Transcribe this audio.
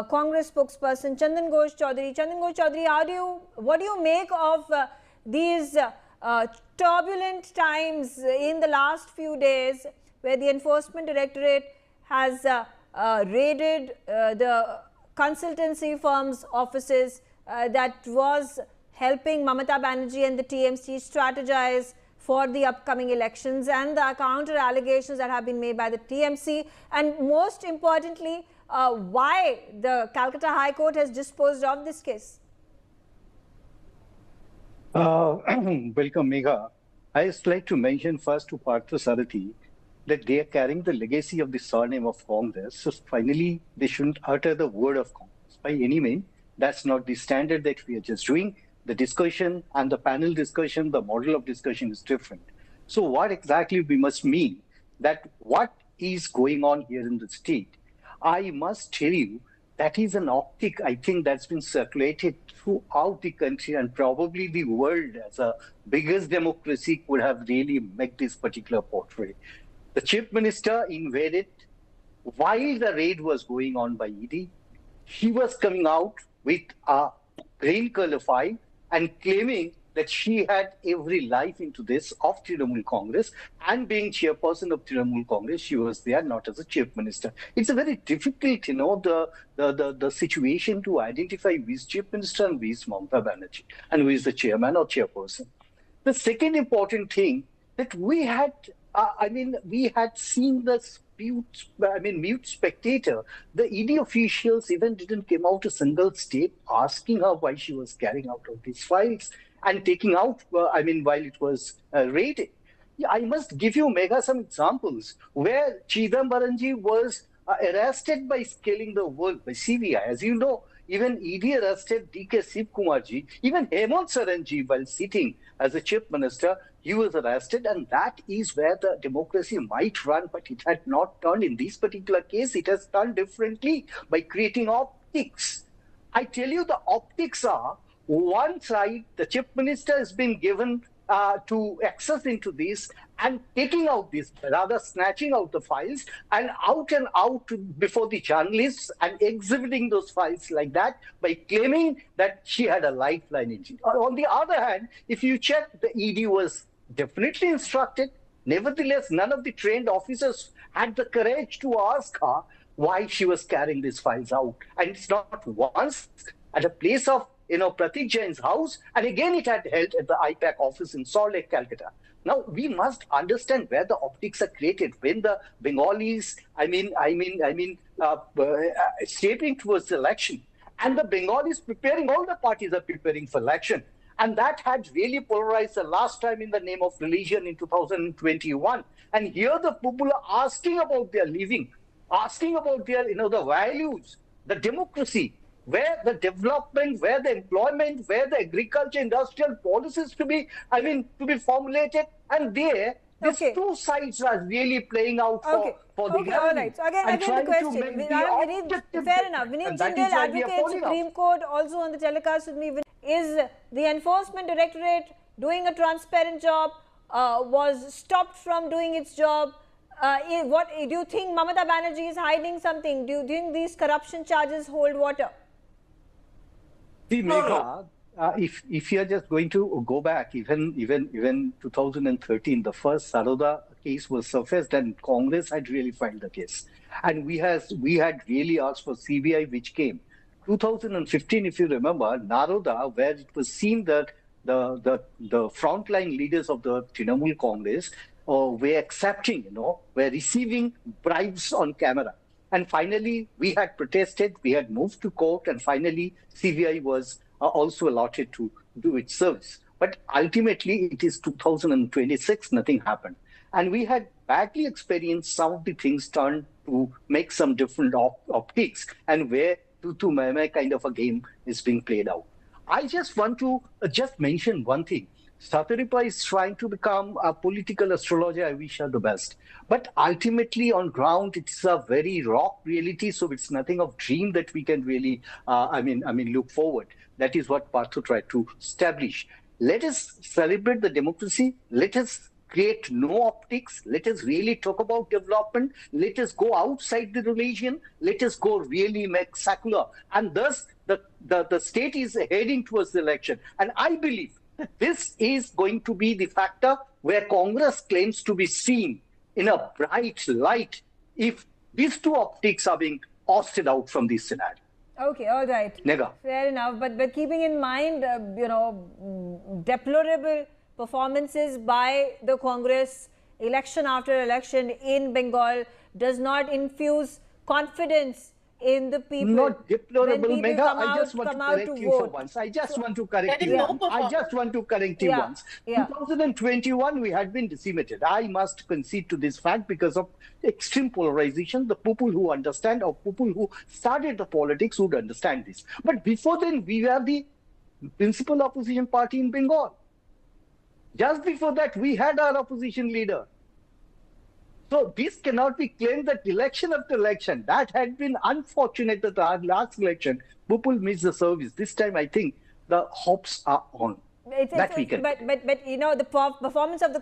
Congress spokesperson Chandan Ghosh Chaudhary. Chandan Ghosh Chaudhary, what do you make of these turbulent times in the last few days, where the Enforcement Directorate has raided the consultancy firms' offices that was helping Mamata Banerjee and the TMC strategize for the upcoming elections, and the counter allegations that have been made by the TMC, and most importantly, why the Calcutta High Court has disposed of this case? Welcome, Megha. I just like to mention first to Partha Sarathi that they are carrying the legacy of the surname of Congress. So finally, they shouldn't utter the word of Congress by any means. That's not the standard that we are just doing. The discussion and the panel discussion, the model of discussion is different. So what exactly we must mean that what is going on here in the state? I must tell you, that is an optic, I think, that's been circulated throughout the country, and probably the world as a biggest democracy could have really made this particular portrait. The Chief Minister invaded while the raid was going on by ED. He was coming out with a green color file and claiming that she had every life into this of Trinamool Congress, and being chairperson of Trinamool Congress, she was there not as a chief minister. It's a very difficult, the situation to identify who is chief minister and who is Mamata Banerjee and who is the chairman or chairperson. The second important thing that we had, we had seen this mute spectator. The ED officials even didn't come out a single step asking her why she was carrying out of these files and taking out, while it was raided. I must give you, Megha, some examples where Chidambaranji was arrested by scaling the world by CBI. As you know, even ED arrested DK Sivkumarji, even Hemant Saranji, while sitting as a chief minister, he was arrested, and that is where the democracy might run, but it had not turned in this particular case. It has done differently by creating optics. I tell you, the optics are, one side, the chief minister has been given to access into this and taking out this, rather snatching out the files and out before the journalists and exhibiting those files like that by claiming that she had a lifeline injury. On the other hand, if you check, the ED was definitely instructed. Nevertheless, none of the trained officers had the courage to ask her why she was carrying these files out. And it's not once at a place of Pratik Jain's house, and again it had held at the IPAC office in Salt Lake, Calcutta. Now we must understand where the optics are created when the Bengalis, shaping towards the election, and the Bengalis preparing, all the parties are preparing for election, and that had really polarized the last time in the name of religion in 2021. And here the people are asking about their living, asking about their, the values, the democracy, where the development, where the employment, where the agriculture, industrial policies to be formulated, and there, these two sides are really playing out for the government. All right. So again the question. Fair enough. Vineet Jindal, advocate, Supreme Court, also on the telecast with me. Is the Enforcement Directorate doing a transparent job? Was stopped from doing its job? What do you think? Mamata Banerjee is hiding something? Do you think these corruption charges hold water? See, Megha, if you are just going to go back, even 2013, the first Saroda case was surfaced, and Congress had really filed the case, and we had really asked for CBI, which came. 2015, if you remember, Naroda, where it was seen that the frontline leaders of the Trinamool Congress were accepting, were receiving bribes on camera. And finally, we had protested, we had moved to court, and finally, CBI was also allotted to do its service. But ultimately, it is 2026, nothing happened. And we had badly experienced some of the things turned to make some different optics, and where Tutu Meme kind of a game is being played out. I just want to just mention one thing. Sataripa is trying to become a political astrologer. I wish her the best. But ultimately, on ground, it's a very raw reality. So it's nothing of dream that we can really, look forward. That is what Partho tried to establish. Let us celebrate the democracy. Let us create no optics. Let us really talk about development. Let us go outside the religion. Let us go really make secular. And thus, the state is heading towards the election. And I believe that this is going to be the factor where Congress claims to be seen in a bright light if these two optics are being ousted out from this scenario. Okay, all right. Nega. Fair enough. But keeping in mind, deplorable performances by the Congress election after election in Bengal does not infuse confidence in the people. Not deplorable, Mega. I just want to correct you for vote. once. I just want to correct you once. I just want to correct you once. 2021, we had been decimated. I must concede to this fact because of extreme polarization. The people who understand, or people who started the politics, would understand this. But before then, we were the principal opposition party in Bengal. Just before that, we had our opposition leader. So this cannot be claimed that election after election, that had been unfortunate that our last election, people missed the service. This time, I think the hopes are on. But the performance of the